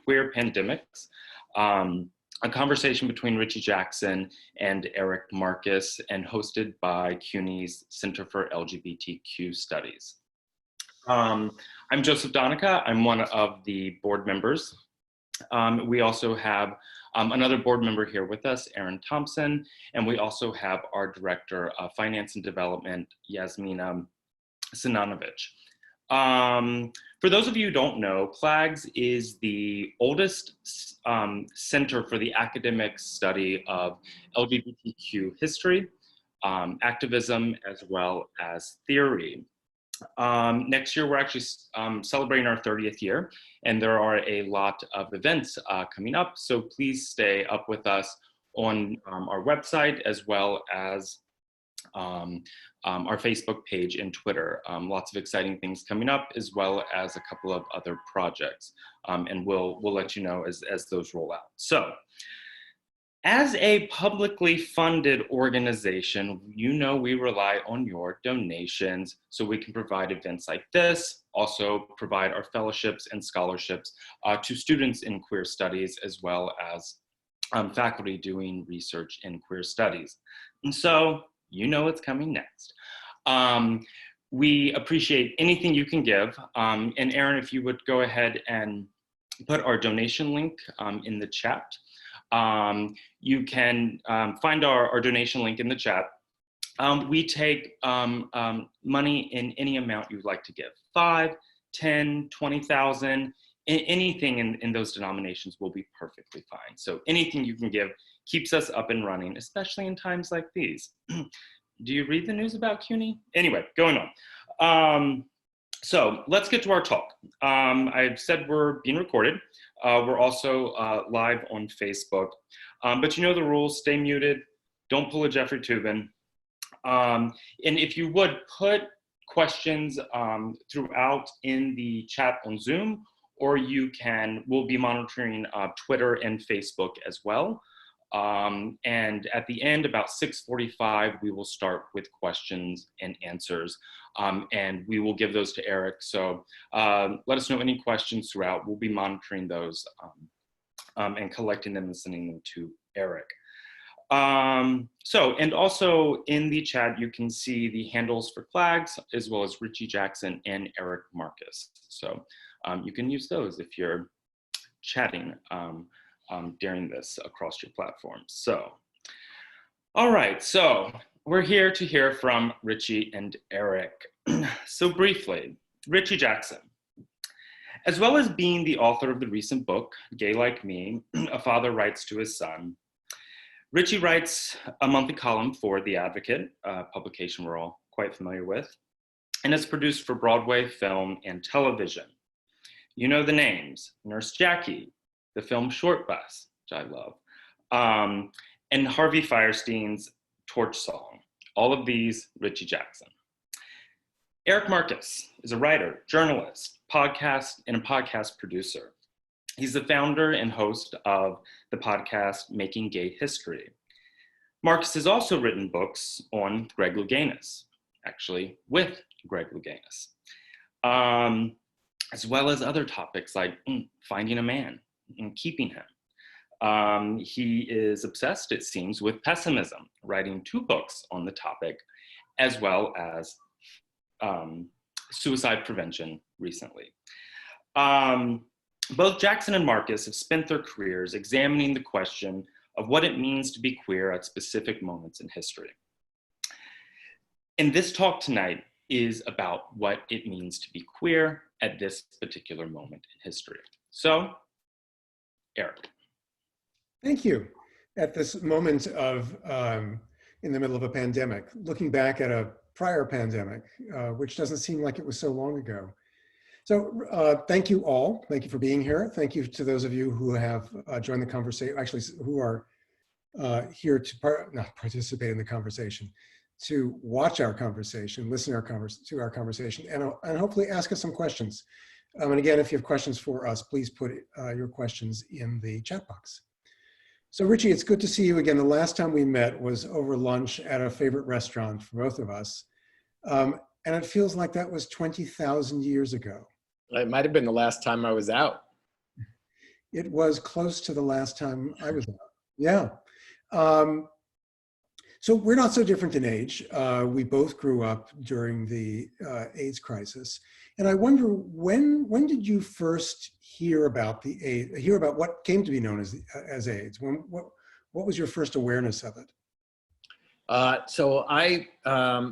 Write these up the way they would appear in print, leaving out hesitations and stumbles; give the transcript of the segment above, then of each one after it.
Queer Pandemics, a conversation between Richie Jackson and Eric Marcus, and hosted by CUNY's Center for LGBTQ Studies. I'm Joseph Donica. I'm one of the board members. We also have another board member here with us, Erin Thompson, and we also have our Director of Finance and Development, Yasmina Sinanovich. For those of you who don't know, CLAGS is the oldest center for the academic study of LGBTQ history, activism, as well as theory. Next year, we're actually celebrating our 30th year, and there are a lot of events coming up, so please stay up with us on our website, as well as our Facebook page and Twitter. Lots of exciting things coming up, as well as a couple of other projects, and we'll let you know as those roll out. So, as a publicly funded organization, you know we rely on your donations so we can provide events like this, also provide our fellowships and scholarships to students in queer studies, as well as faculty doing research in queer studies. And so, you know what's coming next. We appreciate anything you can give. And Erin, if you would go ahead and put our donation link in the chat. You can find our donation link in the chat. We take money in any amount you'd like to give. 5, 10, 20,000, anything in those denominations will be perfectly fine. So anything you can give keeps us up and running, especially in times like these. Do you read the news about CUNY? Anyway, going on. So let's get to our talk. I've said we're being recorded. We're also live on Facebook. But you know the rules, stay muted, don't pull a Jeffrey Toobin. And if you would put questions throughout in the chat on Zoom, or we'll be monitoring Twitter and Facebook as well. And at the end, about 6:45, we will start with questions and answers. And we will give those to Eric. So let us know any questions throughout. We'll be monitoring those and collecting them and sending them to Eric. And also in the chat, you can see the handles for CLAGS, as well as Richie Jackson and Eric Marcus. So you can use those if you're chatting during this across your platforms. So, all right, so we're here to hear from Richie and Eric. So briefly, Richie Jackson. As well as being the author of the recent book, Gay Like Me, A Father Writes to His Son, Richie writes a monthly column for The Advocate, a publication we're all quite familiar with, and it's produced for Broadway, film, and television. You know the names: Nurse Jackie, the film Short Bus, which I love, and Harvey Fierstein's Torch Song. All of these, Richie Jackson. Eric Marcus is a writer, journalist, and a podcast producer. He's the founder and host of the podcast Making Gay History. Marcus has also written books on Greg Louganis, actually with Greg Louganis, as well as other topics like finding a man and keeping him. He is obsessed, it seems, with pessimism, writing 2 books on the topic, as well as suicide prevention recently. Both Jackson and Marcus have spent their careers examining the question of what it means to be queer at specific moments in history. And this talk tonight is about what it means to be queer at this particular moment in history. So, Eric. Thank you. At this moment of, in the middle of a pandemic, looking back at a prior pandemic, which doesn't seem like it was so long ago. So thank you all. Thank you for being here. Thank you to those of you who have joined the conversation, actually who are here to not participate in the conversation, to watch our conversation, listen to our conversation, and hopefully ask us some questions. And again, if you have questions for us, please put your questions in the chat box. So Richie, it's good to see you again. The last time we met was over lunch at a favorite restaurant for both of us. And it feels like that was 20,000 years ago. It might have been the last time I was out. It was close to the last time I was out. Yeah. Um, so we're not so different in age. We both grew up during the AIDS crisis. And I wonder, when did you first hear about hear about what came to be known as AIDS? What was your first awareness of it? So I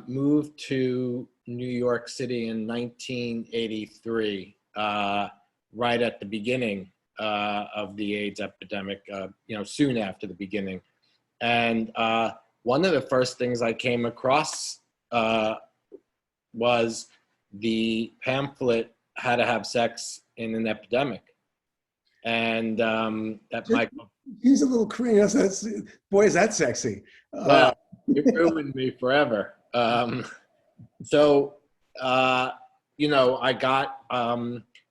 moved to New York City in 1983, right at the beginning of the AIDS epidemic, soon after the beginning. And one of the first things I came across was the pamphlet, How to Have Sex in an Epidemic. And that might... He's a little crazy. Boy, is that sexy. Well, it ruined me forever. I got,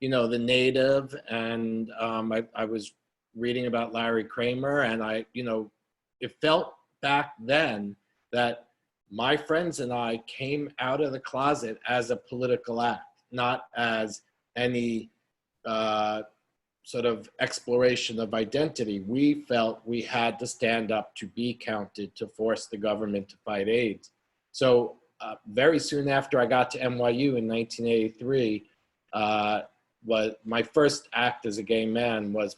the Native, and I was reading about Larry Kramer, and it felt back then that my friends and I came out of the closet as a political act, not as any sort of exploration of identity. We felt we had to stand up to be counted, to force the government to fight AIDS. So very soon after I got to NYU in 1983, my first act as a gay man was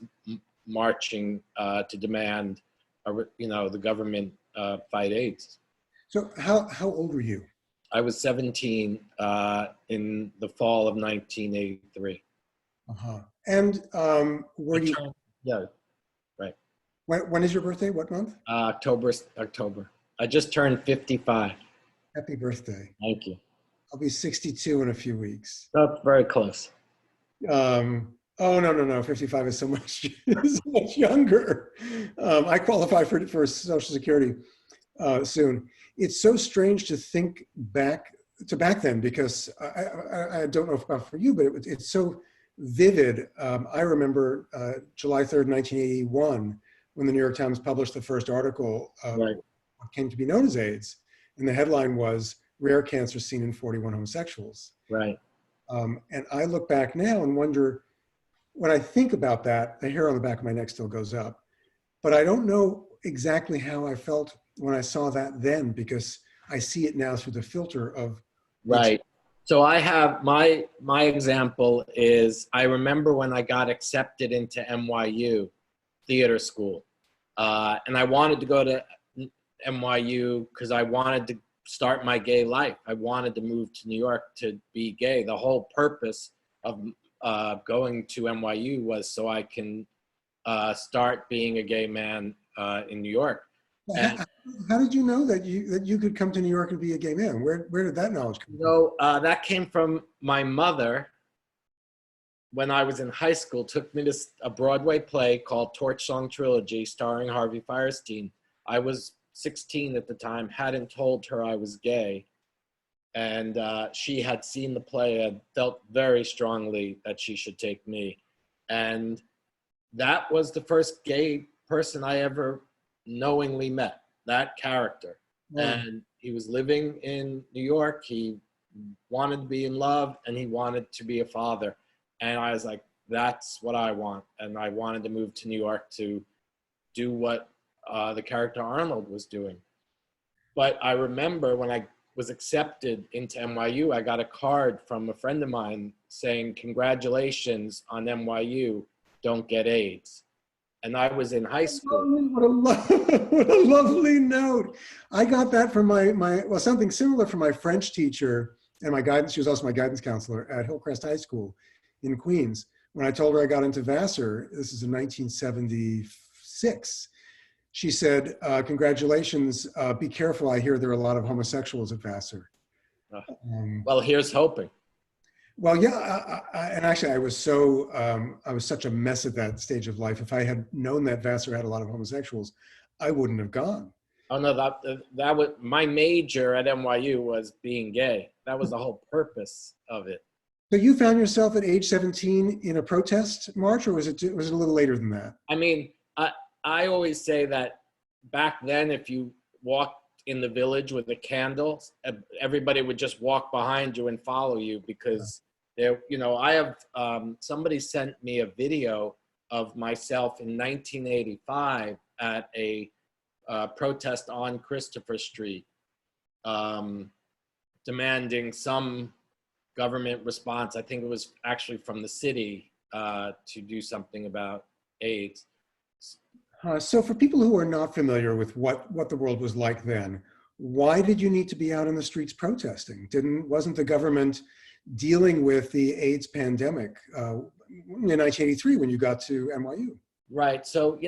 marching to demand, the government fight AIDS. So how old were you? I was 17 in the fall of 1983. Uh-huh. And were you? Yeah, right. When is your birthday? What month? October. I just turned 55. Happy birthday. Thank you. I'll be 62 in a few weeks. That's very close. Oh, no. 55 is so much, so much younger. I qualify for Social Security soon. It's so strange to think back then, because I don't know about for you, but it's so vivid. I remember July 3rd, 1981, when the New York Times published the first article of Right. what came to be known as AIDS. And the headline was, "Rare Cancer Seen in 41 Homosexuals." Right. And I look back now and wonder, when I think about that, the hair on the back of my neck still goes up. But I don't know exactly how I felt when I saw that then, because I see it now through the filter of... Right. So I have my example is, I remember when I got accepted into NYU theater school, and I wanted to go to NYU because I wanted to start my gay life. I wanted to move to New York to be gay. The whole purpose of going to NYU was so I can start being a gay man in New York. And, how did you know that you could come to New York and be a gay man? Where did that knowledge come from? So that came from my mother. When I was in high school, took me to a Broadway play called Torch Song Trilogy, starring Harvey Fierstein. I was 16 at the time, hadn't told her I was gay. And she had seen the play and felt very strongly that she should take me. And that was the first gay person I ever knowingly met, that character. And he was living in New York. He wanted to be in love, and he wanted to be a father. And I was like, that's what I want. And I wanted to move to New York to do what the character Arnold was doing. But I remember when I was accepted into NYU, I got a card from a friend of mine saying, "Congratulations on NYU, don't get AIDS." And I was in high school. What a lovely note. I got that from well, something similar from my French teacher and my guidance. She was also my guidance counselor at Hillcrest High School in Queens. When I told her I got into Vassar, this is in 1976, she said, "Congratulations, be careful. I hear there are a lot of homosexuals at Vassar." Well, here's hoping. Well, yeah, and actually I was such a mess at that stage of life. If I had known that Vassar had a lot of homosexuals, I wouldn't have gone. Oh no, that was my major at NYU, was being gay. That was the whole purpose of it. So you found yourself at age 17 in a protest march, or was it a little later than that? I mean, I always say that back then, if you walked in the village with a candle, everybody would just walk behind you and follow you, because there, I have somebody sent me a video of myself in 1985 at a protest on Christopher Street, demanding some government response. I think it was actually from the city to do something about AIDS. So for people who are not familiar with what the world was like then, why did you need to be out in the streets protesting? Wasn't the government dealing with the AIDS pandemic in 1983 when you got to NYU? Right. So,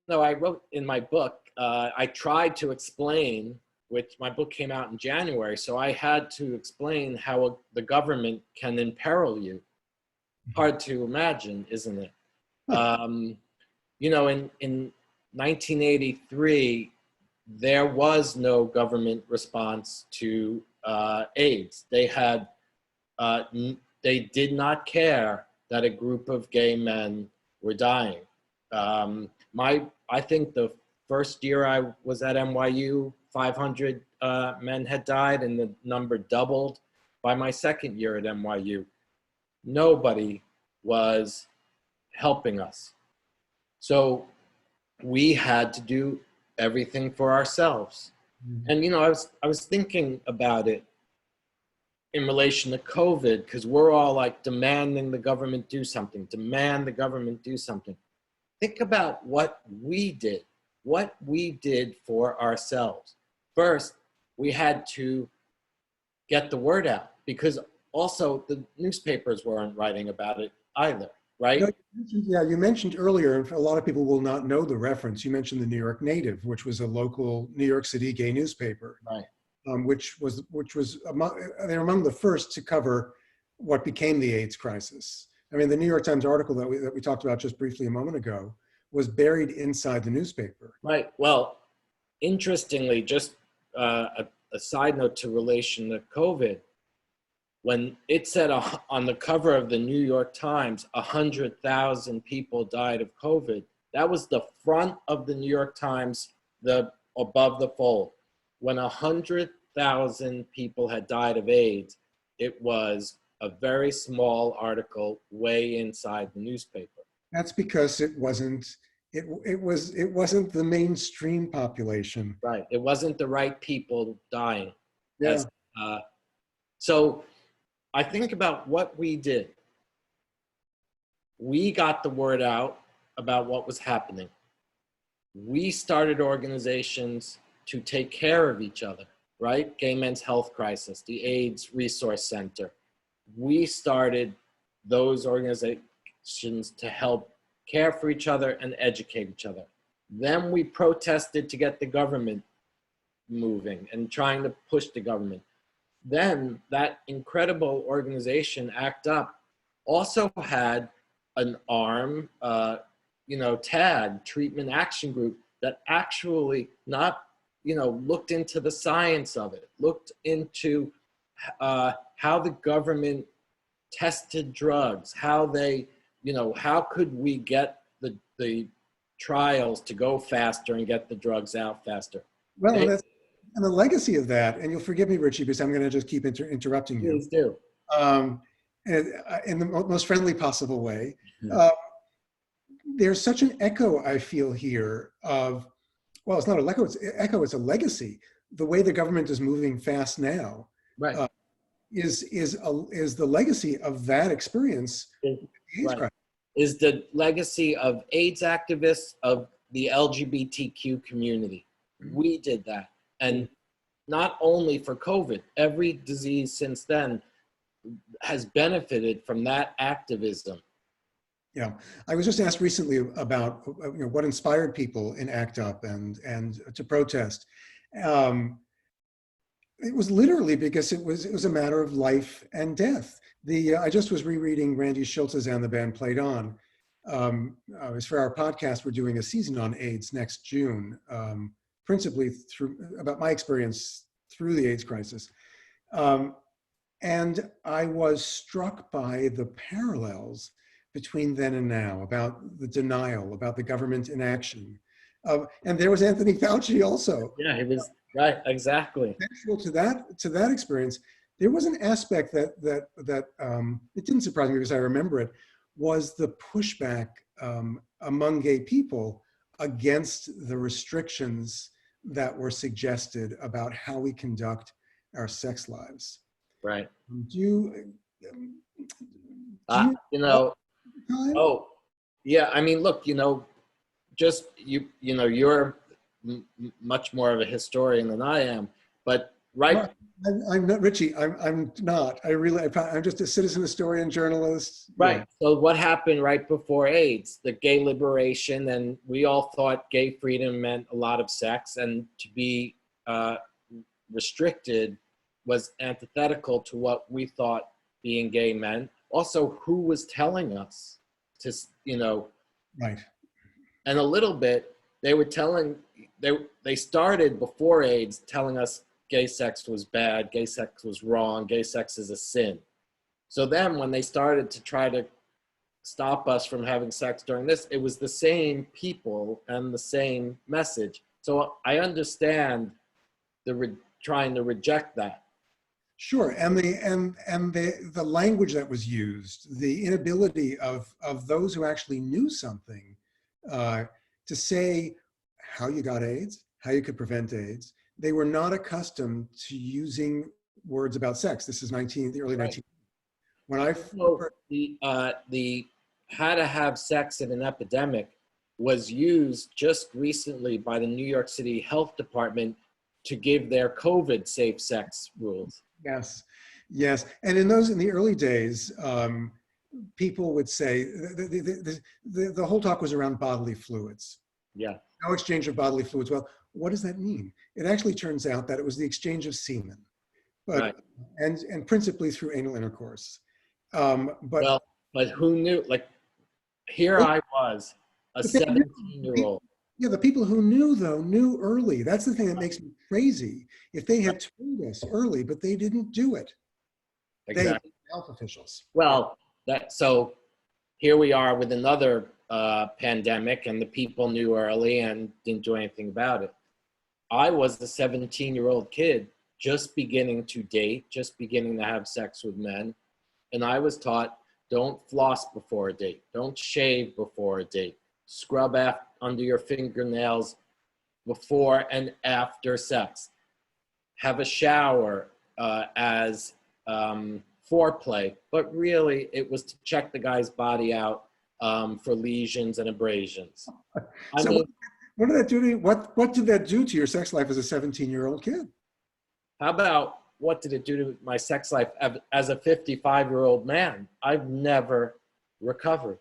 I wrote in my book, I tried to explain, which my book came out in January, so I had to explain how the government can imperil you. Hard to imagine, isn't it? In 1983, there was no government response to AIDS. They did not care that a group of gay men were dying. I think the first year I was at NYU, 500 men had died, and the number doubled by my second year at NYU. Nobody was helping us. So we had to do everything for ourselves. And I was thinking about it in relation to COVID, because we're all like demanding the government do something, demand the government do something. Think about what we did for ourselves. First, we had to get the word out, because also the newspapers weren't writing about it either, right? You mentioned earlier, and a lot of people will not know the reference, you mentioned the New York Native, which was a local New York City gay newspaper. Right. Which was they're among the first to cover what became the AIDS crisis. I mean, the New York Times article that we talked about just briefly a moment ago was buried inside the newspaper. Right. Well, interestingly, just a side note to relation to COVID, when it said on the cover of the New York Times, 100,000 people died of COVID, that was the front of the New York Times, above the fold. When 100,000 people had died of AIDS, it was a very small article way inside the newspaper. That's because it wasn't the mainstream population. Right. It wasn't the right people dying. Yeah. So I think about what we did. We got the word out about what was happening. We started organizations to take care of each other, right? Gay Men's Health Crisis, the AIDS Resource Center. We started those organizations to help care for each other and educate each other. Then we protested to get the government moving and trying to push the government. Then that incredible organization, ACT UP, also had an arm, TAG, Treatment Action Group, that actually looked into the science of it, looked into how the government tested drugs, how could we get the trials to go faster and get the drugs out faster. Well, and the legacy of that, and you'll forgive me, Richie, because I'm going to just keep interrupting you. Please do. In the most friendly possible way. There's such an echo, I feel here, of, well, it's not an echo, it's a legacy. The way the government is moving fast now, right, is the legacy of that experience. Right. Is the legacy of AIDS activists, of the LGBTQ community. We did that. And not only for COVID, every disease since then has benefited from that activism. Yeah, I was just asked recently about what inspired people in ACT UP and to protest. It was literally because it was a matter of life and death. I just was rereading Randy Schultz's And the Band Played On. As for our podcast, we're doing a season on AIDS next June, principally about my experience through the AIDS crisis. And I was struck by the parallels between then and now, about the denial, about the government inaction. And there was Anthony Fauci also. Yeah, he was, right, exactly. Central to that experience, there was an aspect that it didn't surprise me because I remember it, was the pushback among gay people against the restrictions that were suggested about how we conduct our sex lives. Right. Do you, You know, oh, yeah, I mean, look, you know, just you know, you're much more of a historian than I am, but right. I'm not, Richie. I'm not. I'm just a citizen historian, journalist. Right. Yeah. So what happened right before AIDS? The gay liberation, and we all thought gay freedom meant a lot of sex, and to be restricted was antithetical to what we thought being gay meant. Also, who was telling us to, you know, Right. and a little bit, they were telling, they started before AIDS telling us gay sex was bad, gay sex was wrong, gay sex is a sin. So then when they started to try to stop us from having sex during this, it was the same people and the same message. So I understand trying to reject that. Sure, and the language that was used, the inability of those who actually knew something to say how you got AIDS, how you could prevent AIDS. They were not accustomed to using words about sex. This is the early Right. 19. When I So the how to have sex in an epidemic was used just recently by the New York City Health Department to give their COVID safe sex rules. Yes, yes, and in the early days, people would say the whole talk was around bodily fluids. Yeah. No exchange of bodily fluids. Well, what does that mean? It actually turns out that it was the exchange of semen, but Right. and principally through anal intercourse. Well, but who knew? Like, here I was, a 17-year-old. Yeah, the people who knew, though, knew early. That's the thing that makes me crazy. If they had told us early, but they didn't do it. Exactly. They, health officials. Well, so here we are with another pandemic, and the people knew early and didn't do anything about it. I was the 17-year-old kid just beginning to date, just beginning to have sex with men. And I was taught, don't floss before a date. Don't shave before a date. Scrub under your fingernails before and after sex. Have a shower as foreplay. But really, it was to check the guy's body out for lesions and abrasions. So what did that do to you? What did that do to your sex life as a 17-year-old kid? How about what did it do to my sex life as a 55-year-old man? I've never recovered.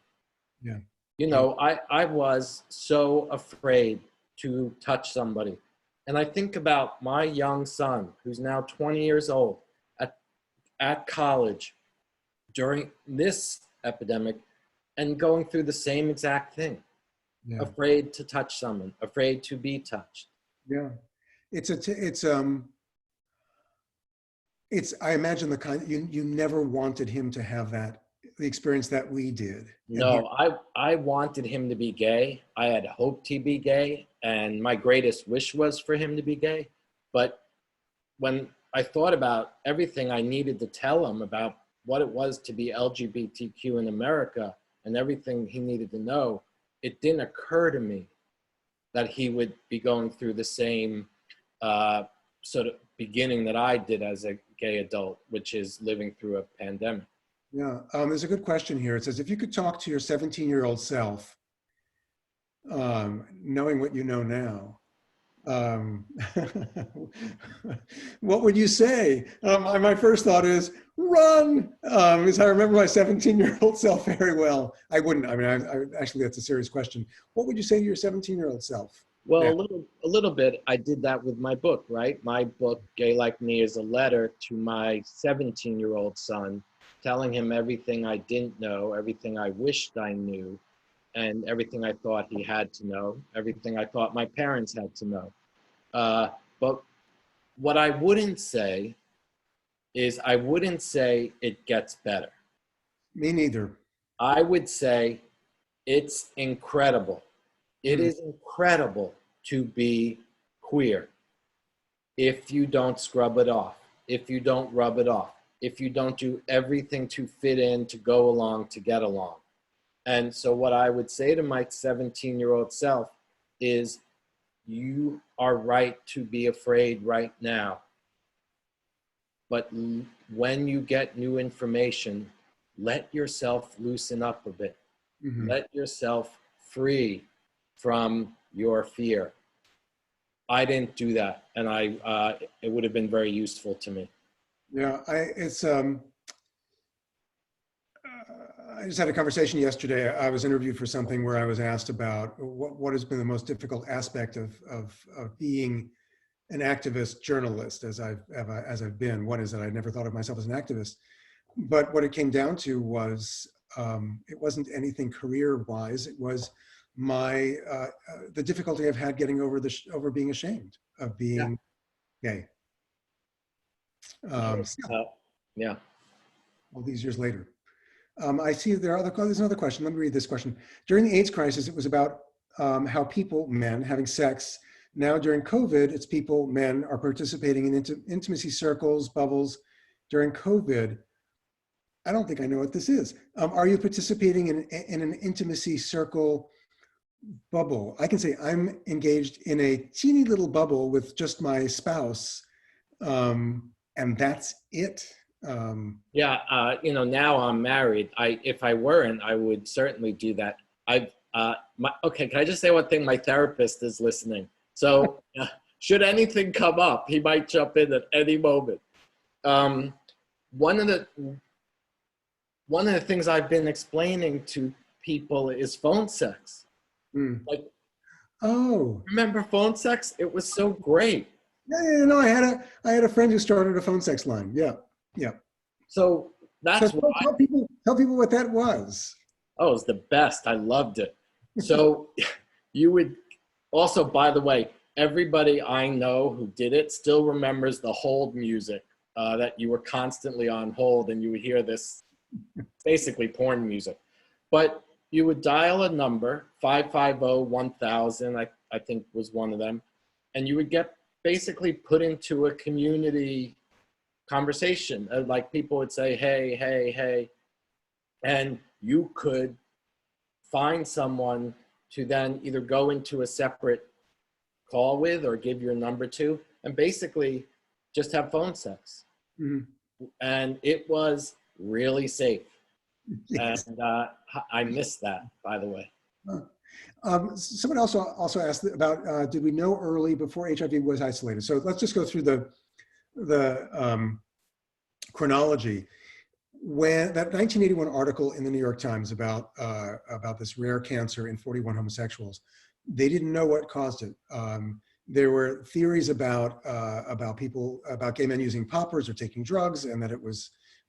Yeah. You know, I was so afraid to touch somebody. And I think about my young son, who's now 20 years old, at college during this epidemic and going through the same exact thing. Yeah. Afraid to touch someone, afraid to be touched. Yeah. I imagine the kind, you never wanted him to have the experience that we did. No, I wanted him to be gay. I had hoped he'd be gay, and my greatest wish was for him to be gay. But when I thought about everything I needed to tell him about what it was to be LGBTQ in America and everything he needed to know, it didn't occur to me that he would be going through the same sort of beginning that I did as a gay adult, which is living through a pandemic. Yeah, there's a good question here. It says, if you could talk to your 17-year-old self, knowing what you know now, what would you say? My first thought is run, because I remember my 17-year-old self very well. I wouldn't, I mean, actually that's a serious question. What would you say to your 17-year-old self? Well, a little bit, I did that with my book, right? My book, Gay Like Me, is a letter to my 17-year-old son, telling him everything I didn't know, everything I wished I knew, and everything I thought he had to know, everything I thought my parents had to know. But what I wouldn't say is I wouldn't say it gets better. Me neither. I would say it's incredible. It is incredible to be queer if you don't scrub it off, if you don't rub it off, if you don't do everything to fit in, to go along, to get along. And so what I would say to my 17-year-old self is, you are right to be afraid right now. But when you get new information, let yourself loosen up a bit. Mm-hmm. Let yourself free from your fear. I didn't do that, and it would have been very useful to me. Yeah, I just had a conversation yesterday. I was interviewed for something where I was asked about what has been the most difficult aspect of being an activist journalist, as I've been. What is it? I never thought of myself as an activist, but what it came down to was it wasn't anything career-wise. It was the difficulty I've had getting over being ashamed of being gay. Yeah. All these years later. I see there's another question. Let me read this question. During the AIDS crisis, it was about how people, men, having sex. Now during COVID, it's people, men, are participating in intimacy circles, bubbles. During COVID, I don't think I know what this is. Are you participating in an intimacy circle bubble? I can say I'm engaged in a teeny little bubble with just my spouse, and that's it. Now I'm married. If I weren't, I would certainly do that. Okay, can I just say one thing? My therapist is listening. So should anything come up, he might jump in at any moment. One of the things I've been explaining to people is phone sex. Like, remember phone sex? It was so great. Yeah. No, I had a friend who started a phone sex line. Yeah. So that's why. Tell people what that was. Oh, it was the best. I loved it. So you would also, by the way, everybody I know who did it still remembers the hold music, that you were constantly on hold and you would hear this basically porn music. But you would dial a number, 550-1000, I think was one of them, and you would get basically put into a community conversation. Like people would say, hey, and you could find someone to then either go into a separate call with or give your number to, and basically just have phone sex. Mm-hmm. And it was really safe. Yes. And I missed that, by the way. Someone also asked about, did we know early before HIV was isolated? So let's just go through the chronology. When that 1981 article in the New York Times about this rare cancer in 41 homosexuals, they didn't know what caused it. There were theories about gay men using poppers or taking drugs, and that it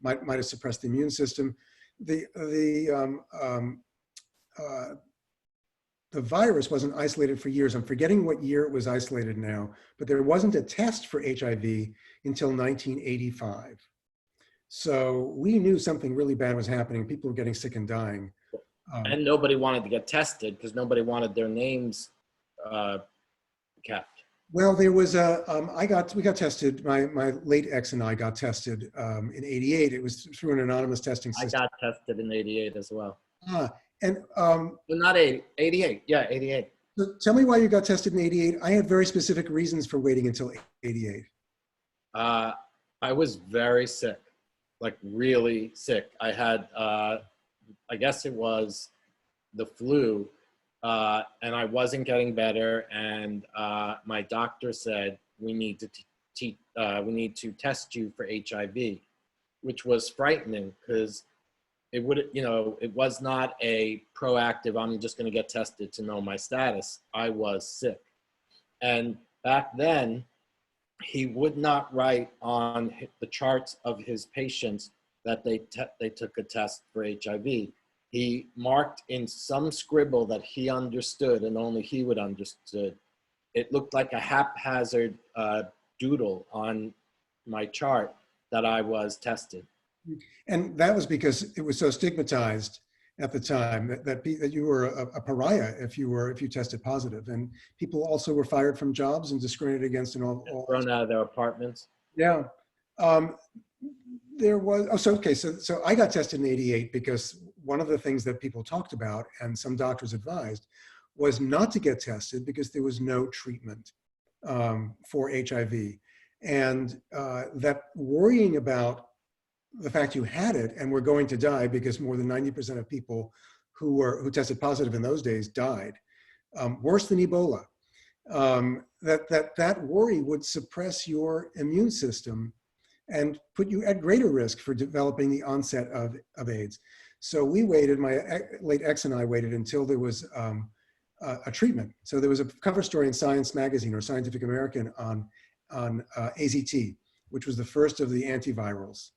might have suppressed the immune system. The virus wasn't isolated for years. I'm forgetting what year it was isolated now, but there wasn't a test for HIV until 1985. So we knew something really bad was happening. People were getting sick and dying. And nobody wanted to get tested because nobody wanted their names kept. Well, there was we got tested. My late ex and I got tested in '88. It was through an anonymous testing system. I got tested in '88 as well. Not 88. Yeah, 88. So tell me why you got tested in '88. I had very specific reasons for waiting until '88. I was very sick, like really sick. I had, I guess it was the flu. And I wasn't getting better, and my doctor said we need to test you for HIV, which was frightening because it was not a proactive, I'm just going to get tested to know my status. I was sick, and back then he would not write on the charts of his patients that they took a test for HIV. He marked in some scribble that he understood and only he would understood. It looked like a haphazard doodle on my chart that I was tested. And that was because it was so stigmatized at the time that you were a pariah if you tested positive, and people also were fired from jobs and discriminated against and all thrown out of their apartments. Yeah. There was, so I got tested in '88 because one of the things that people talked about and some doctors advised was not to get tested because there was no treatment for HIV. And that worrying about the fact you had it and were going to die, because more than 90% of people who tested positive in those days died, worse than Ebola, that worry would suppress your immune system and put you at greater risk for developing the onset of AIDS. So we waited, my late ex and I waited until there was a treatment. So there was a cover story in Science magazine or Scientific American on AZT, which was the first of the antivirals,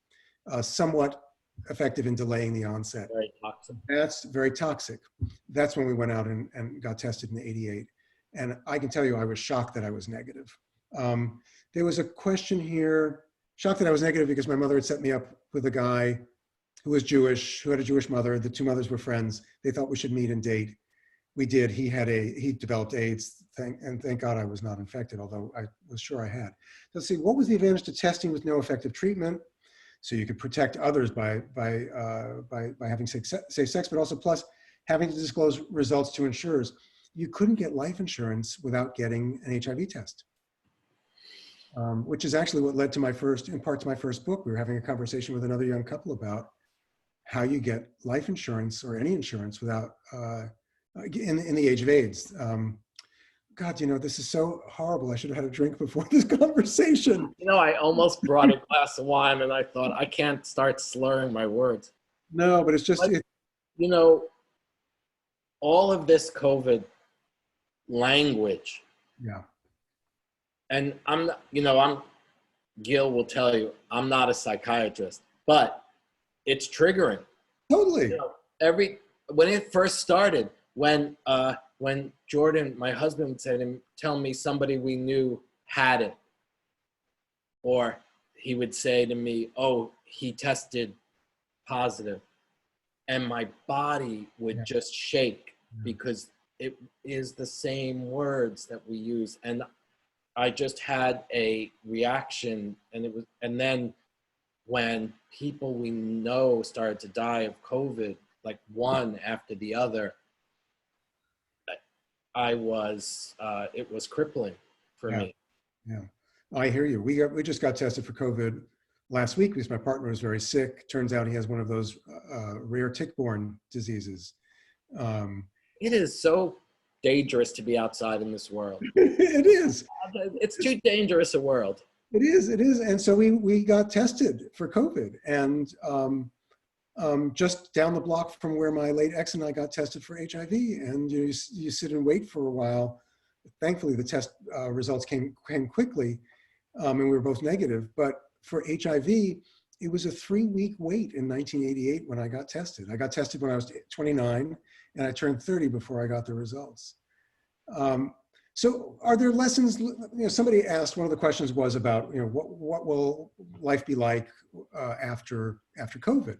somewhat effective in delaying the onset. Very toxic. That's very toxic. That's when we went out and got tested in '88. And I can tell you, I was shocked that I was negative. There was a question here, shocked that I was negative because my mother had set me up with a guy who was Jewish, who had a Jewish mother. The two mothers were friends. They thought we should meet and date. We did. He developed AIDS, and thank God I was not infected, although I was sure I had. Let's see, what was the advantage to testing with no effective treatment? So you could protect others by having safe sex, but also plus having to disclose results to insurers. You couldn't get life insurance without getting an HIV test, which is actually what led to in part to my first book. We were having a conversation with another young couple about how you get life insurance or any insurance without, in the age of AIDS. God, this is so horrible. I should have had a drink before this conversation. I almost brought a glass of wine and I thought, I can't start slurring my words. No, but it's just, all of this COVID language. Yeah. And Gil will tell you, I'm not a psychiatrist, but it's triggering. Totally. When it first started, when Jordan, my husband, would say to him, tell me somebody we knew had it. Or he would say to me, oh, he tested positive. And my body would just shake because it is the same words that we use. And I just had a reaction, and then when people we know started to die of COVID, like one after the other, it was crippling for me. Yeah, I hear you. We just got tested for COVID last week because my partner was very sick. Turns out he has one of those rare tick-borne diseases. It is so dangerous to be outside in this world. It is. It's too dangerous a world. It is. And so we got tested for COVID, and just down the block from where my late ex and I got tested for HIV, and you sit and wait for a while. Thankfully, the test results came quickly, and we were both negative. But for HIV, it was a 3-week wait in 1988 when I got tested. I got tested when I was 29, and I turned 30 before I got the results. So are there lessons, somebody asked, one of the questions was about, what will life be like after COVID?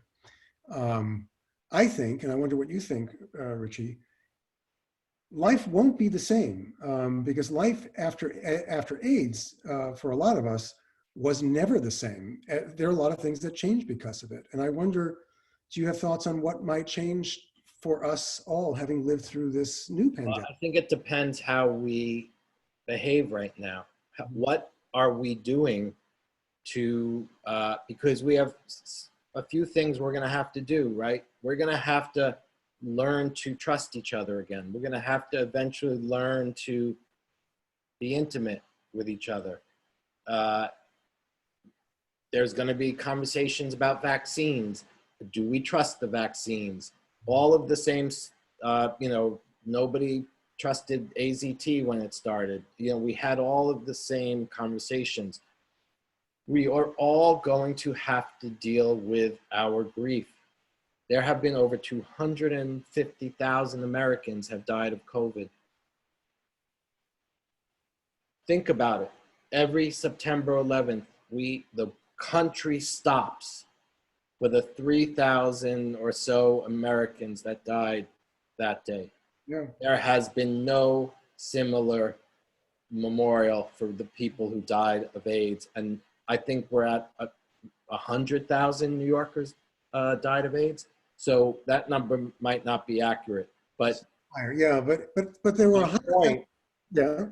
I think, and I wonder what you think, Richie, life won't be the same because life after AIDS, for a lot of us, was never the same. There are a lot of things that changed because of it. And I wonder, do you have thoughts on what might change for us all having lived through this new pandemic? Well, I think it depends how we behave right now. What are we doing to, because we have a few things we're gonna have to do, right? We're gonna have to learn to trust each other again. We're gonna have to eventually learn to be intimate with each other. There's gonna be conversations about vaccines. Do we trust the vaccines? All of the same, nobody trusted AZT when it started. We had all of the same conversations. We are all going to have to deal with our grief. There have been over 250,000 Americans have died of COVID. Think about it. Every September 11th, the country stops with the 3,000 or so Americans that died that day. Yeah. There has been no similar memorial for the people who died of AIDS. And I think we're at 100,000 New Yorkers died of AIDS. So that number might not be accurate, but Higher, yeah, but there were my point yeah.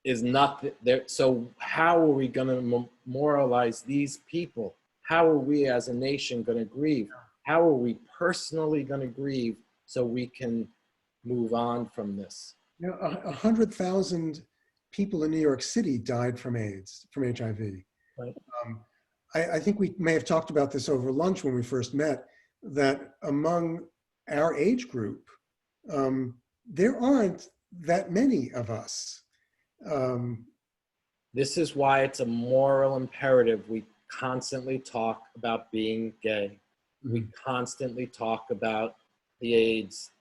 is not there. So how are we going to memorialize these people? How are we as a nation going to grieve? How are we personally going to grieve so we can move on from this? You know, 100,000 people in New York City died from AIDS, from HIV. Right. I think we may have talked about this over lunch when we first met, that among our age group, there aren't that many of us. This is why it's a moral imperative. We constantly talk about being gay. We constantly talk about the AIDS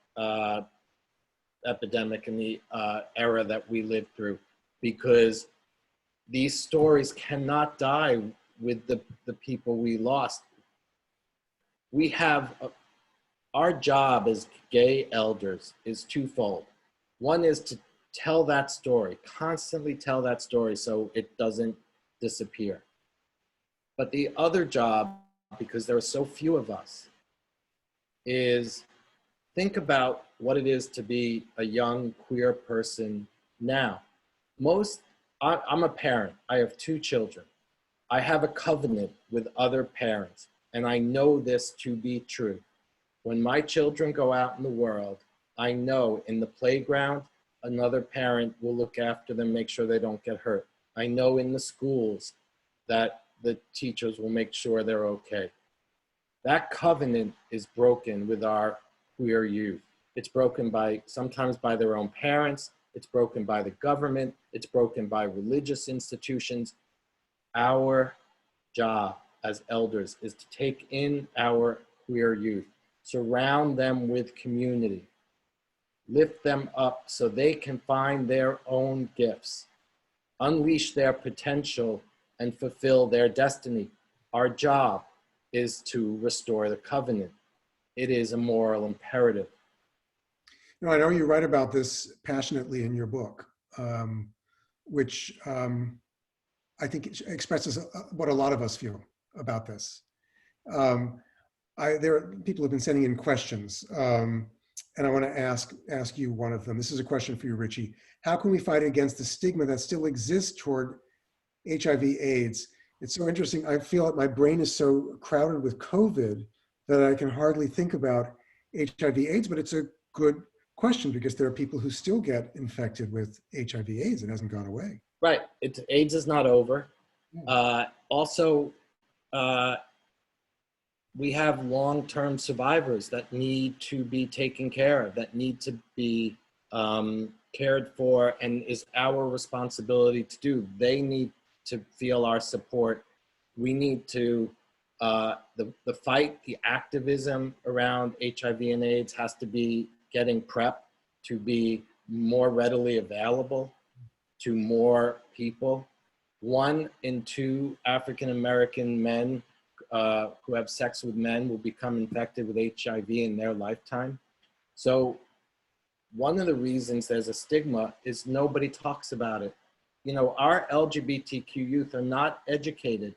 epidemic and the era that we lived through, because these stories cannot die with the people we lost. We have, our job as gay elders is twofold. One is to tell that story, constantly tell that story so it doesn't disappear. But the other job, because there are so few of us, is think about what it is to be a young queer person now. I'm a parent. I have 2 children. I have a covenant with other parents, and I know this to be true. When my children go out in the world, I know in the playground, another parent will look after them, make sure they don't get hurt. I know in the schools that the teachers will make sure they're okay. That covenant is broken with our queer youth. It's broken sometimes by their own parents. It's broken by the government. It's broken by religious institutions. Our job as elders is to take in our queer youth, surround them with community, lift them up so they can find their own gifts, unleash their potential, and fulfill their destiny. Our job is to restore the covenant. It is a moral imperative. You know, I know you write about this passionately in your book, which I think expresses what a lot of us feel about this. There are people who have been sending in questions, and I want to ask you one of them. This is a question for you, Richie. How can we fight against the stigma that still exists toward HIV/AIDS? It's so interesting. I feel like my brain is so crowded with COVID that I can hardly think about HIV/AIDS, but it's a good question because there are people who still get infected with HIV/AIDS. It hasn't gone away. Right. AIDS is not over. Also, we have long-term survivors that need to be taken care of, that need to be cared for, and is our responsibility to do. They need to feel our support. We need to, the fight, the activism around HIV and AIDS has to be getting PrEP to be more readily available to more people. 1 in 2 African-American men who have sex with men will become infected with HIV in their lifetime. So one of the reasons there's a stigma is nobody talks about it. You know, our LGBTQ youth are not educated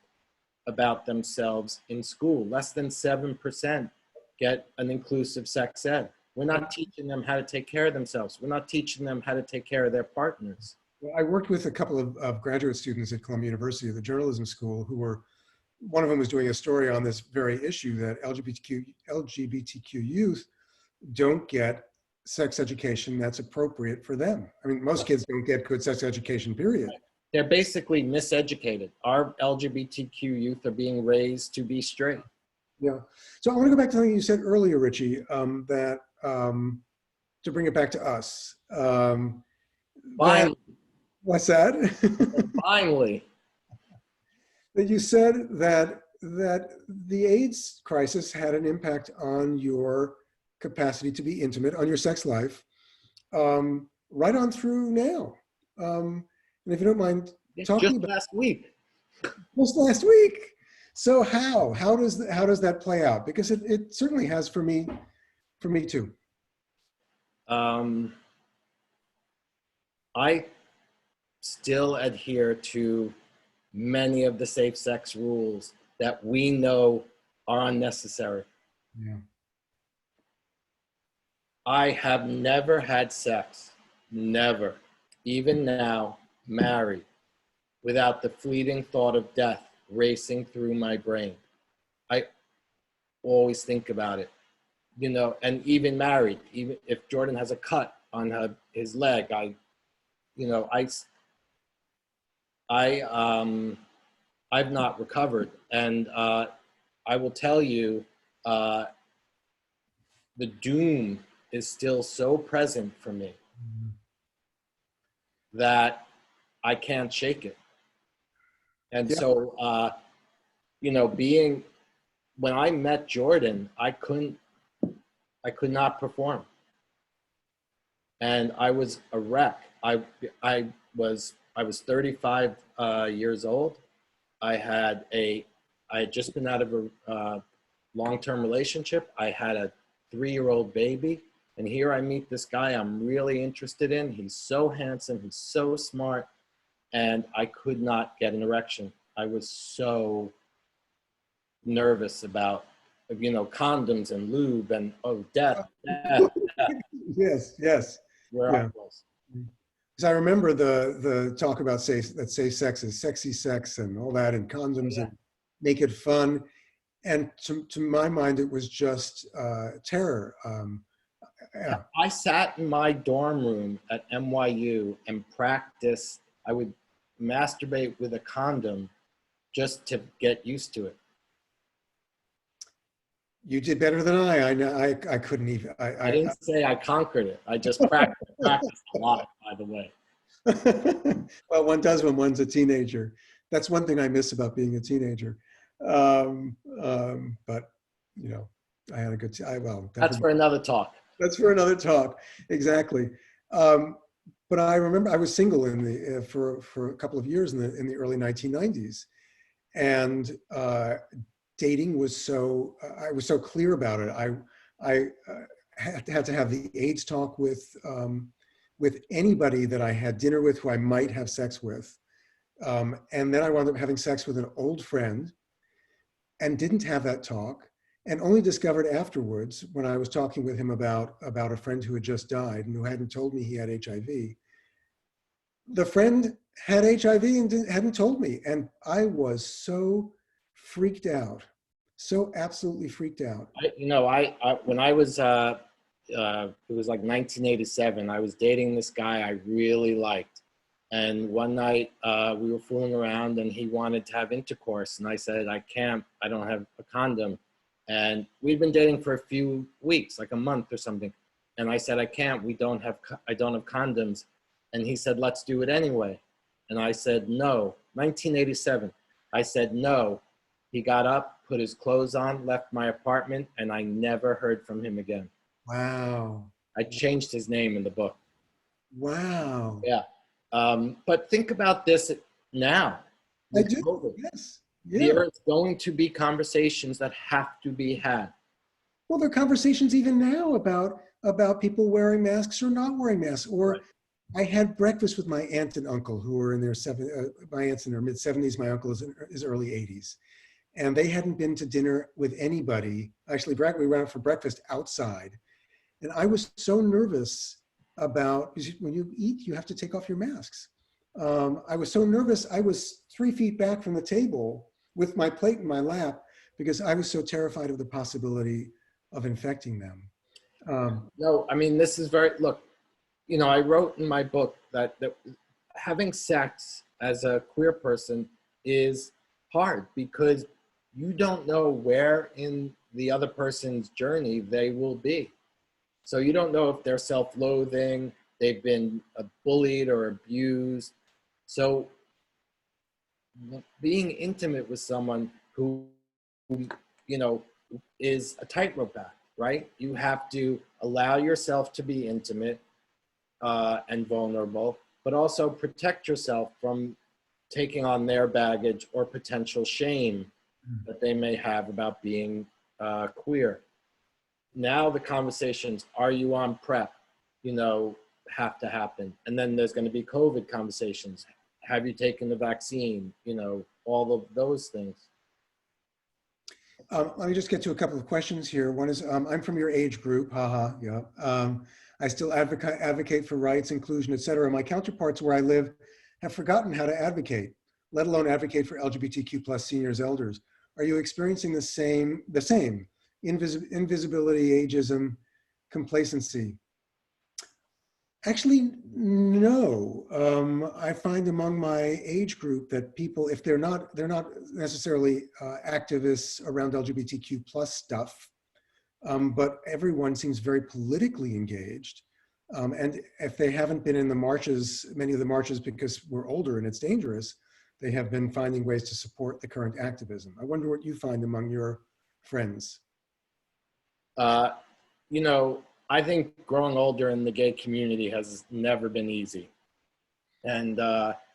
about themselves in school. Less than 7% get an inclusive sex ed. We're not teaching them how to take care of themselves. We're not teaching them how to take care of their partners. Well, I worked with a couple of graduate students at Columbia University, the journalism school, who were, one of them was doing a story on this very issue, that LGBTQ youth don't get sex education that's appropriate for them. I mean, most kids don't get good sex education, period. They're basically miseducated. Our LGBTQ youth are being raised to be straight. Yeah. So I want to go back to something you said earlier, Richie, that to bring it back to us. Finally. What's that? Finally. That you said that the AIDS crisis had an impact on your capacity to be intimate, on your sex life, right on through now. And if you don't mind talking just about last week. Just last week. So how does that play out? Because it certainly has for me too. I still adhere to many of the safe sex rules that we know are unnecessary. Yeah. I have never had sex, never, even now, married, without the fleeting thought of death racing through my brain. I always think about it, you know, and even married, even if Jordan has a cut on his leg, you know, I've not recovered. And I will tell you, the doom is still so present for me that I can't shake it. And Yeah. so, you know, when I met Jordan, I could not perform. And I was a wreck. I was 35 years old. I had just been out of a long-term relationship. I had a 3-year-old baby. And here I meet this guy I'm really interested in. He's so handsome, he's so smart. And I could not get an erection. I was so nervous about, you know, condoms and lube and, oh, death. Yes, yes. Where Yeah. I was. Because I remember the talk about that safe sex is sexy sex and all that, and condoms and naked fun. And to my mind, it was just terror. Yeah. I sat in my dorm room at NYU and practiced. I would masturbate with a condom just to get used to it. You did better than I. I know. I couldn't even. I didn't say I conquered it. I just practiced a lot, by the way. Well, one does when one's a teenager. That's one thing I miss about being a teenager. But you know, I had a good time. Well, that's for another talk. That's for another talk. Exactly. But I remember I was single for a couple of years in the early 1990s, and dating was so I was so clear about it. I had to have the AIDS talk with anybody that I had dinner with who I might have sex with, and then I wound up having sex with an old friend, and didn't have that talk, and only discovered afterwards when I was talking with him about a friend who had just died and who hadn't told me he had HIV. The friend had HIV and hadn't told me, and I was so freaked out, so absolutely freaked out. When I was, it was like 1987, I was dating this guy I really liked. And one night we were fooling around and he wanted to have intercourse. And I said, I can't, I don't have a condom. And we'd been dating for a few weeks, like a month or something. And I said, I can't, I don't have condoms. And he said, let's do it anyway. And I said, no. 1987. I said, no. He got up, put his clothes on, left my apartment, and I never heard from him again. Wow. I changed his name in the book. Wow. Yeah. But think about this now. I do. COVID. Yes. Yeah. There's going to be conversations that have to be had. Well, there are conversations even now about people wearing masks or not wearing masks. Or right. I had breakfast with my aunt and uncle who were in their my aunt's in their mid 70s. My uncle is in his early 80s. And they hadn't been to dinner with anybody. Actually, we went out for breakfast outside. And I was so nervous about, because when you eat, you have to take off your masks. I was so nervous, I was 3 feet back from the table with my plate in my lap because I was so terrified of the possibility of infecting them. No, I mean, this is look, you know, I wrote in my book that having sex as a queer person is hard because you don't know where in the other person's journey they will be. So you don't know if they're self-loathing, they've been bullied or abused. So being intimate with someone who you know, is a tightrope act, right? You have to allow yourself to be intimate and vulnerable, but also protect yourself from taking on their baggage or potential shame that they may have about being queer. Now the conversations, are you on PrEP, you know, have to happen. And then there's going to be COVID conversations. Have you taken the vaccine? You know, all of those things. Let me just get to a couple of questions here. One is, I'm from your age group, haha, yeah. I still advocate for rights, inclusion, et cetera. My counterparts where I live have forgotten how to advocate, let alone advocate for LGBTQ plus seniors, elders. Are you experiencing the same invisibility, ageism, complacency? Actually, no. I find among my age group that people, if they're not necessarily activists around LGBTQ plus stuff, but everyone seems very politically engaged. And if they haven't been in the marches, many of the marches because we're older and it's dangerous, they have been finding ways to support the current activism. I wonder what you find among your friends. You know, I think growing older in the gay community has never been easy. And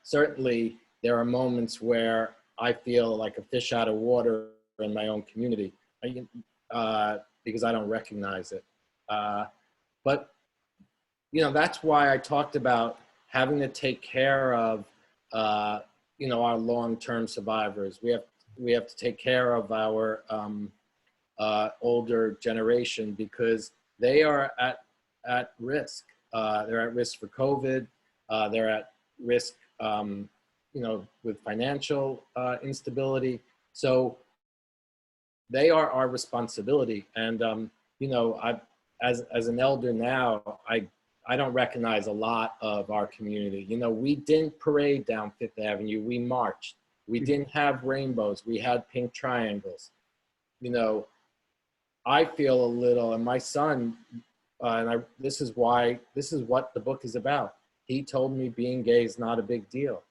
certainly there are moments where I feel like a fish out of water in my own community because I don't recognize it. But, you know, that's why I talked about having to take care of, you know, our long-term survivors. We have to take care of our older generation because they are at risk. They're at risk for COVID. They're at risk, you know, with financial instability. So they are our responsibility. And, you know, as an elder now, I don't recognize a lot of our community. You know, we didn't parade down Fifth Avenue. We marched. We didn't have rainbows. We had pink triangles. You know, I feel a little, and my son, this is what the book is about. He told me being gay is not a big deal.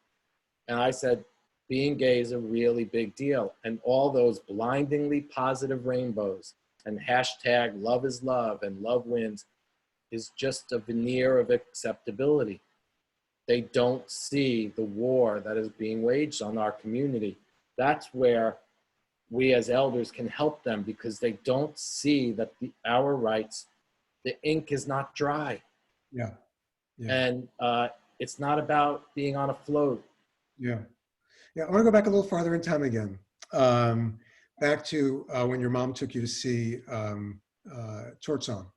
And I said, being gay is a really big deal. And all those blindingly positive rainbows and hashtag love is love and love wins is just a veneer of acceptability. They don't see the war that is being waged on our community. That's where we as elders can help them because they don't see that our rights, the ink is not dry. Yeah. And it's not about being on a float. Yeah. I want to go back a little farther in time again. Back to when your mom took you to see Torch Song.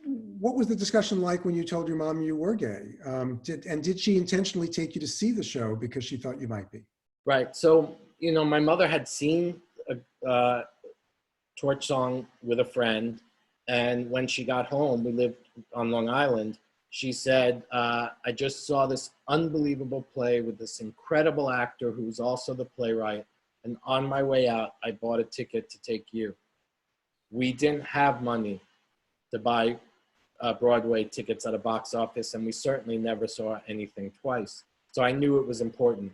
What was the discussion like when you told your mom you were gay? Did she intentionally take you to see the show because she thought you might be? Right. So, you know, my mother had seen a Torch Song with a friend. And when she got home, we lived on Long Island, she said, I just saw this unbelievable play with this incredible actor who's also the playwright. And on my way out, I bought a ticket to take you. We didn't have money to buy Broadway tickets at a box office, and we certainly never saw anything twice. So I knew it was important.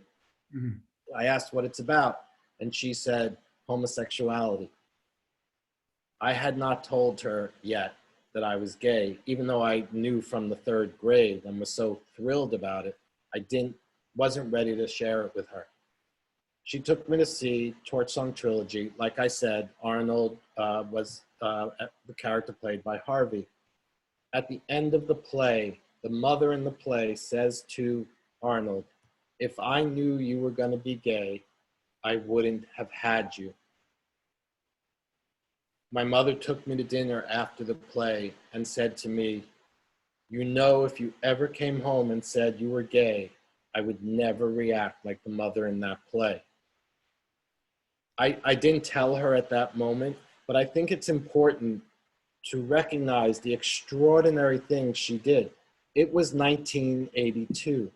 Mm-hmm. I asked what it's about, and she said, homosexuality. I had not told her yet that I was gay, even though I knew from the 3rd grade and was so thrilled about it. I wasn't ready to share it with her. She took me to see Torch Song Trilogy. Like I said, Arnold was the character played by Harvey. At the end of the play, the mother in the play says to Arnold, if I knew you were going to be gay, I wouldn't have had you. My mother took me to dinner after the play and said to me, you know, if you ever came home and said you were gay, I would never react like the mother in that play. I didn't tell her at that moment, but I think it's important to recognize the extraordinary things she did. It was 1982.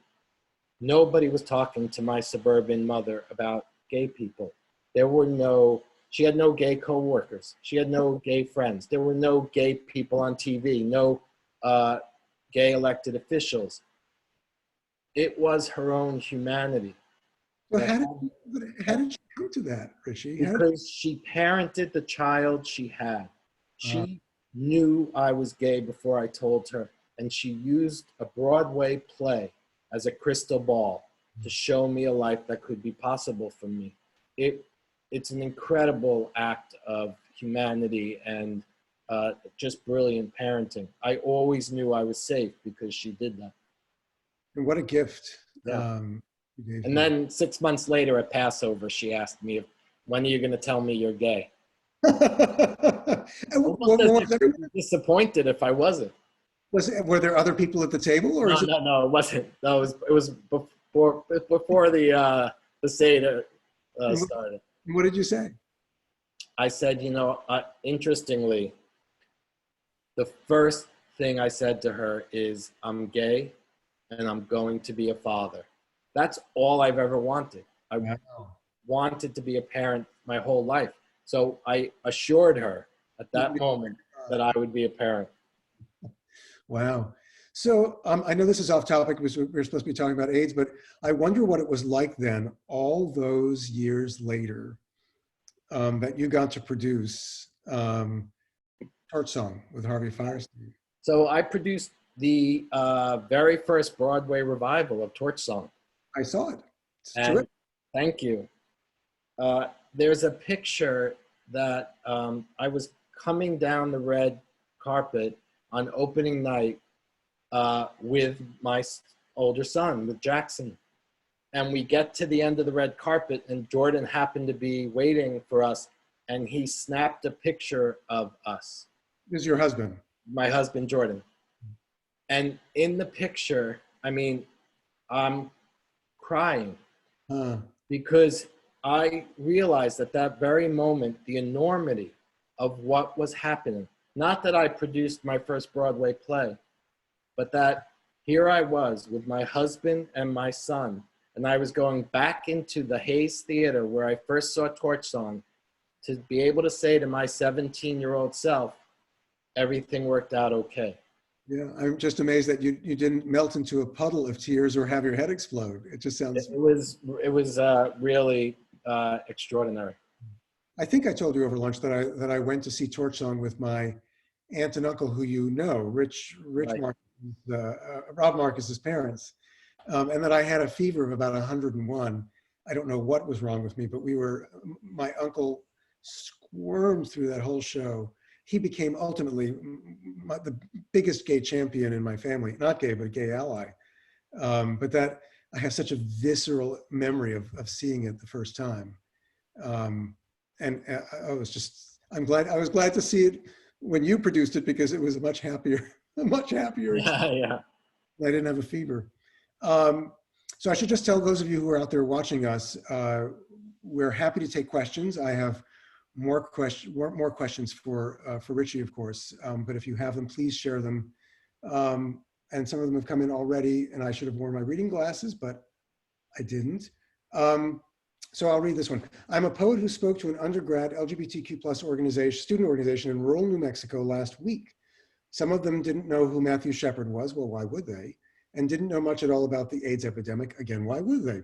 Nobody was talking to my suburban mother about gay people. She had no gay coworkers. She had no gay friends. There were no gay people on TV, no gay elected officials. It was her own humanity. Well, how did she come to that, Richie? Because she parented the child she had. She knew I was gay before I told her, and she used a Broadway play as a crystal ball to show me a life that could be possible for me. It's an incredible act of humanity and just brilliant parenting. I always knew I was safe because she did that. And what a gift. Yeah. And then 6 months later at Passover, she asked me when are you going to tell me you're gay? And Almost as if you were disappointed if I wasn't. were there other people at the table, or No, is it? no, it wasn't. No, it was before the Seder started. What did you say? I said, interestingly, the first thing I said to her is, I'm gay and I'm going to be a father. That's all I've ever wanted. I wanted to be a parent my whole life. So I assured her at that moment that I would be a parent. Wow. So I know this is off topic because we're supposed to be talking about AIDS, but I wonder what it was like then, all those years later, that you got to produce Torch Song with Harvey Firestein. So I produced the very first Broadway revival of Torch Song. I saw it. It's And terrific. thank you. There's a picture that I was coming down the red carpet on opening night with my older son, with Jackson. And we get to the end of the red carpet and Jordan happened to be waiting for us and he snapped a picture of us. This is your husband? My husband, Jordan. And in the picture, I mean, I'm crying because I realized at that very moment the enormity of what was happening. Not that I produced my first Broadway play, but that here I was with my husband and my son, and I was going back into the Hayes Theater where I first saw Torch Song to be able to say to my 17-year-old self, everything worked out okay. Yeah, I'm just amazed that you didn't melt into a puddle of tears or have your head explode. It just sounds... It was really extraordinary. I think I told you over lunch that I went to see Torch Song with my aunt and uncle, who you know, Rich Right. Marcus, Rob Marcus's parents, and that I had a fever of about 101. I don't know what was wrong with me, but my uncle squirmed through that whole show. He became ultimately the biggest gay champion in my family, not gay, but a gay ally. But that I have such a visceral memory of seeing it the first time. And I was glad to see it when you produced it because it was a much happier experience. Yeah. I didn't have a fever. So I should just tell those of you who are out there watching us, we're happy to take questions. I have more questions for Richie, of course, but if you have them, please share them. And some of them have come in already, and I should have worn my reading glasses, but I didn't. So I'll read this one. I'm a poet who spoke to an undergrad LGBTQ+ student organization in rural New Mexico last week. Some of them didn't know who Matthew Shepard was. Well, why would they? And didn't know much at all about the AIDS epidemic. Again, why would they?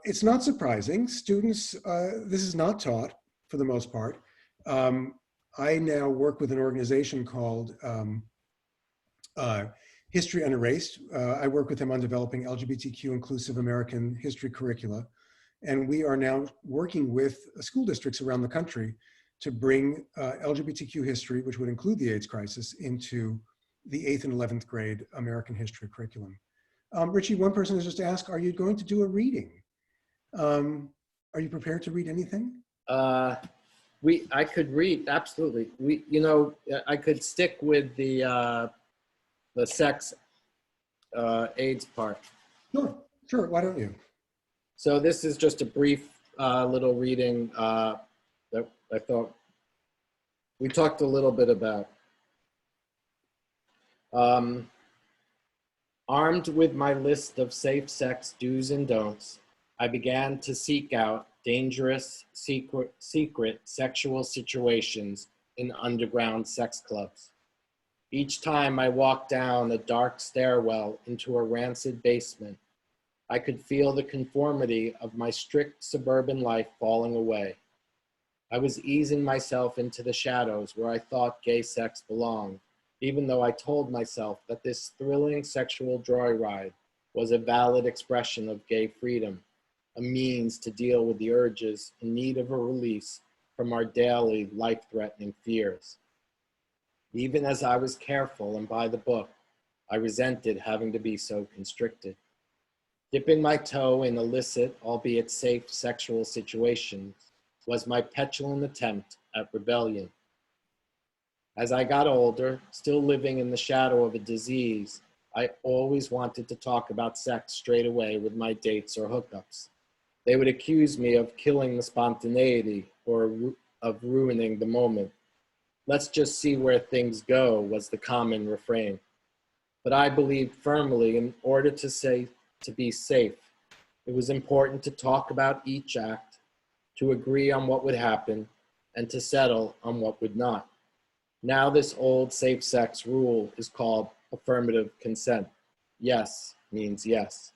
It's not surprising. Students, this is not taught for the most part. I now work with an organization called History Unerased. I work with them on developing LGBTQ inclusive American history curricula. And we are now working with school districts around the country to bring LGBTQ history, which would include the AIDS crisis, into the 8th and 11th grade American history curriculum. Richie, one person has just asked, are you going to do a reading? Are you prepared to read anything? I could read, absolutely. I could stick with the sex AIDS part. Sure, why don't you? So this is just a brief little reading that I thought we talked a little bit about. Armed with my list of safe sex do's and don'ts, I began to seek out dangerous, secret sexual situations in underground sex clubs. Each time I walked down a dark stairwell into a rancid basement, I could feel the conformity of my strict suburban life falling away. I was easing myself into the shadows where I thought gay sex belonged, even though I told myself that this thrilling sexual joyride was a valid expression of gay freedom, a means to deal with the urges in need of a release from our daily life-threatening fears. Even as I was careful and by the book, I resented having to be so constricted. Dipping my toe in illicit, albeit safe, sexual situations was my petulant attempt at rebellion. As I got older, still living in the shadow of a disease, I always wanted to talk about sex straight away with my dates or hookups. They would accuse me of killing the spontaneity or of ruining the moment. Let's just see where things go was the common refrain. But I believed firmly in order to be safe, it was important to talk about each act, to agree on what would happen, and to settle on what would not. Now this old safe sex rule is called affirmative consent. Yes means yes.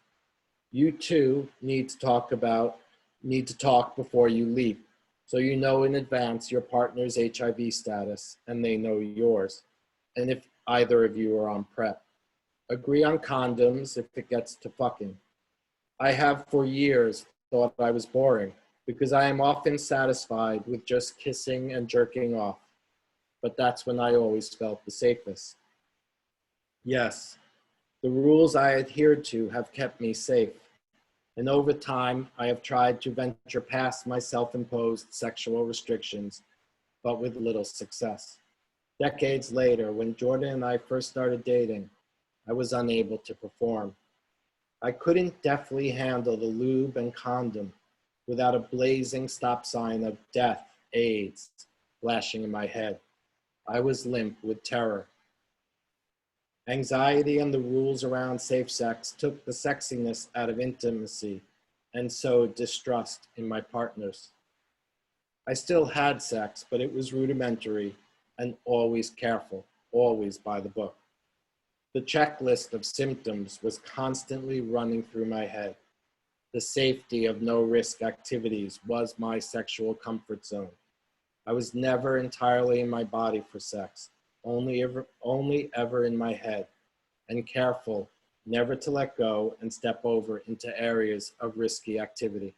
You too need to talk before you leap, so you know in advance your partner's HIV status and they know yours, and if either of you are on PrEP. Agree on condoms if it gets to fucking. I have for years thought I was boring because I am often satisfied with just kissing and jerking off, but that's when I always felt the safest. Yes, the rules I adhered to have kept me safe, and over time I have tried to venture past my self-imposed sexual restrictions, but with little success. Decades later, when Jordan and I first started dating, I was unable to perform. I couldn't deftly handle the lube and condom without a blazing stop sign of death, AIDS, flashing in my head. I was limp with terror. Anxiety and the rules around safe sex took the sexiness out of intimacy and sowed distrust in my partners. I still had sex, but it was rudimentary and always careful, always by the book. The checklist of symptoms was constantly running through my head. The safety of no-risk activities was my sexual comfort zone. I was never entirely in my body for sex, only ever in my head, and careful never to let go and step over into areas of risky activity.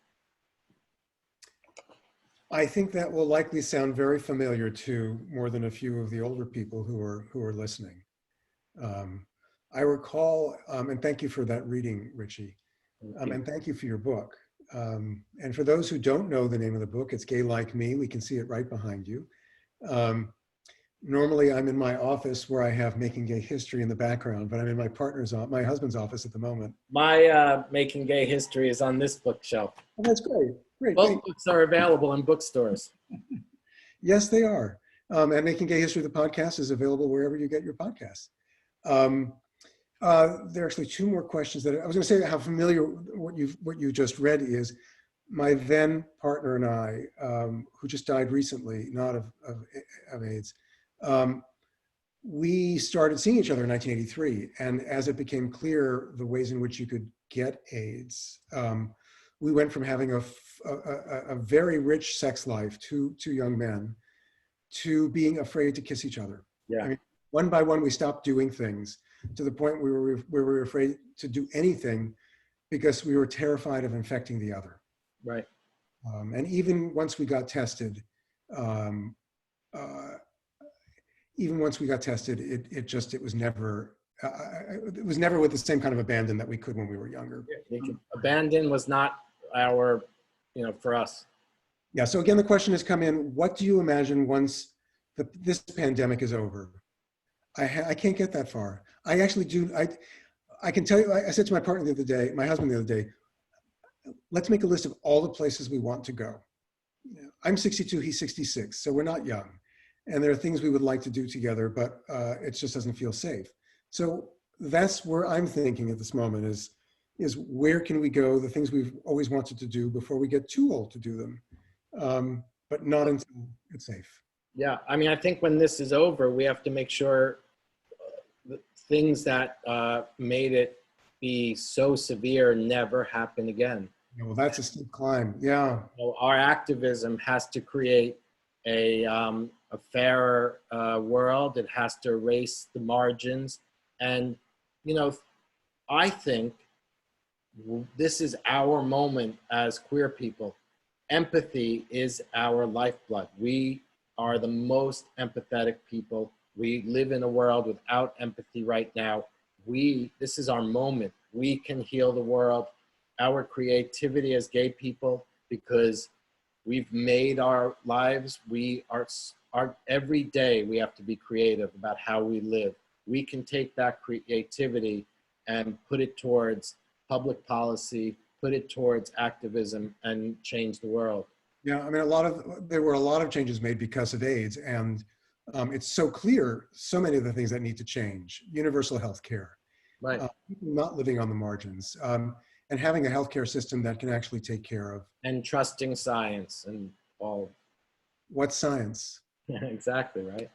I think that will likely sound very familiar to more than a few of the older people who are listening. I recall, and thank you for that reading, Richie, and thank you for your book. And for those who don't know the name of the book, it's Gay Like Me. We can see it right behind you. Normally I'm in my office where I have Making Gay History in the background, but I'm in my husband's office at the moment. My Making Gay History is on this bookshelf. Oh, that's great. Great. Both books are available in bookstores. Yes, they are. And Making Gay History, the podcast, is available wherever you get your podcasts. There are actually two more questions that I was going to say how familiar what you just read is. My then partner and I, who just died recently, not of AIDS, we started seeing each other in 1983. And as it became clear the ways in which you could get AIDS, we went from having a very rich sex life, two young men, to being afraid to kiss each other. Yeah. I mean, one by one, we stopped doing things to the point where we were afraid to do anything because we were terrified of infecting the other. Right. And even once we got tested, it was never with the same kind of abandon that we could when we were younger. Abandon was not our, for us. Yeah, so again, the question has come in, what do you imagine once this pandemic is over? I can't get that far. I actually do, I can tell you, I said to my husband the other day, let's make a list of all the places we want to go. I'm 62, he's 66, so we're not young. And there are things we would like to do together, but it just doesn't feel safe. So that's where I'm thinking at this moment is where can we go, the things we've always wanted to do before we get too old to do them, but not until it's safe. Yeah, I mean, I think when this is over, we have to make sure the things that made it be so severe never happen again. Well, that's a steep climb, yeah. So our activism has to create a fairer world. It has to erase the margins. And, I think this is our moment as queer people. Empathy is our lifeblood. We are the most empathetic people. We live in a world without empathy right now. This is our moment. We can heal the world. our creativity as gay people, because we've made our lives, every day we have to be creative about how we live. We can take that creativity and put it towards public policy, put it towards activism, and change the world. Yeah, I mean, there were a lot of changes made because of AIDS, and it's so clear, so many of the things that need to change. Universal health care, Right. people not living on the margins, and having a healthcare system that can actually take care of. And trusting science and all. What science? Yeah, exactly, right?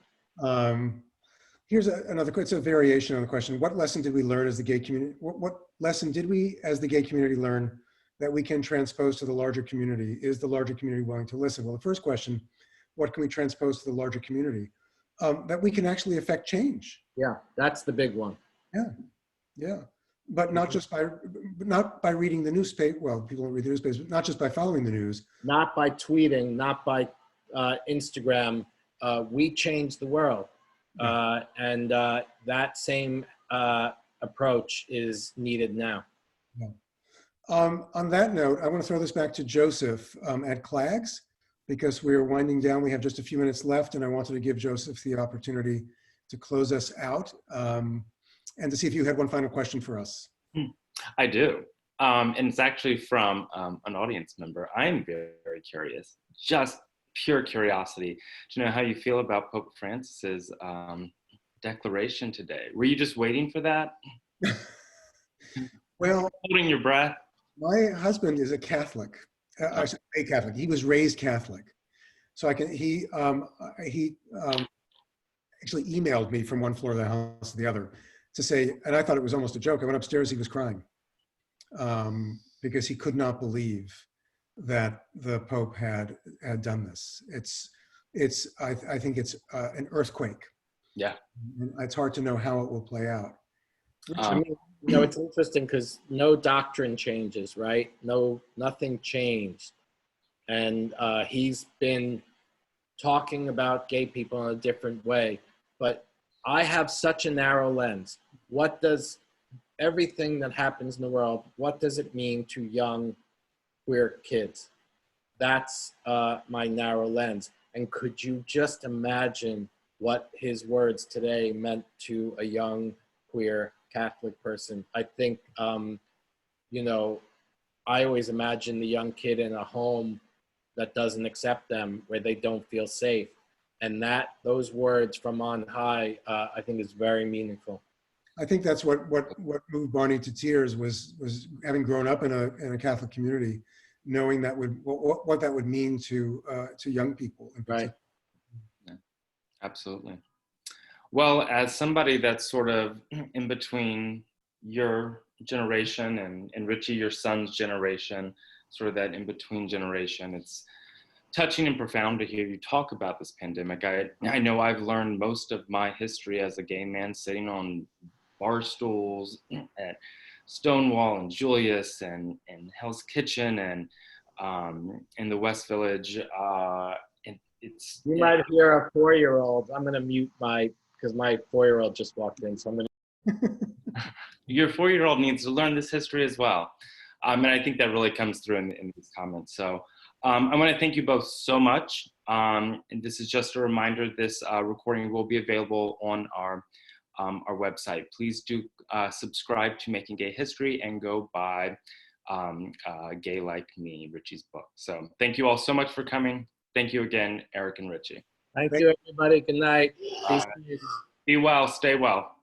Here's another question. It's a variation on the question. What lesson did we learn as the gay community? What lesson did we as the gay community learn that we can transpose to the larger community? Is the larger community willing to listen? Well, the first question, what can we transpose to the larger community? That we can actually affect change. Yeah, that's the big one. Yeah, yeah. But not by reading the newspaper. Well, people don't read the newspapers, but not just by following the news. Not by tweeting, not by Instagram. We change the world. And that same approach is needed now. Yeah. On that note, I want to throw this back to Joseph at CLAGS, because we're winding down. We have just a few minutes left, and I wanted to give Joseph the opportunity to close us out and to see if you had one final question for us. I do. And it's actually from an audience member. I am very, very curious, just pure curiosity, to know how you feel about Pope Francis's declaration today. Were you just waiting for that? Well, holding your breath? My husband is a Catholic. I should say Catholic. He was raised Catholic. So he actually emailed me from one floor of the house to the other to say, and I thought it was almost a joke. I went upstairs, he was crying because he could not believe that the Pope had done this. I think it's an earthquake. Yeah. It's hard to know how it will play out. I mean, you know, it's interesting because no doctrine changes, right? Nothing changed. And he's been talking about gay people in a different way. But I have such a narrow lens. What does everything that happens in the world, what does it mean to young queer kids? That's my narrow lens. And could you just imagine what his words today meant to a young queer Catholic person? I think, you know, I always imagine the young kid in a home that doesn't accept them, where they don't feel safe. And those words from on high, I think is very meaningful. I think that's what moved Barney to tears was having grown up in a Catholic community, knowing that what that would mean to young people. Right. Yeah, absolutely. Well, as somebody that's sort of in between your generation and Richie, your son's generation, sort of that in-between generation, it's touching and profound to hear you talk about this pandemic. I know I've learned most of my history as a gay man sitting on bar stools at Stonewall and Julius and Hell's Kitchen and in the West Village. You might hear a 4-year-old. I'm going to mute because my 4-year-old just walked in, so I'm going to. Your 4-year-old needs to learn this history as well. And I think that really comes through in these comments. So I want to thank you both so much. And this is just a reminder, this recording will be available on our website. Please do subscribe to Making Gay History and go buy Gay Like Me, Richie's book. So thank you all so much for coming. Thank you again, Eric and Richie. Thank you, everybody. Good night. Be well, stay well.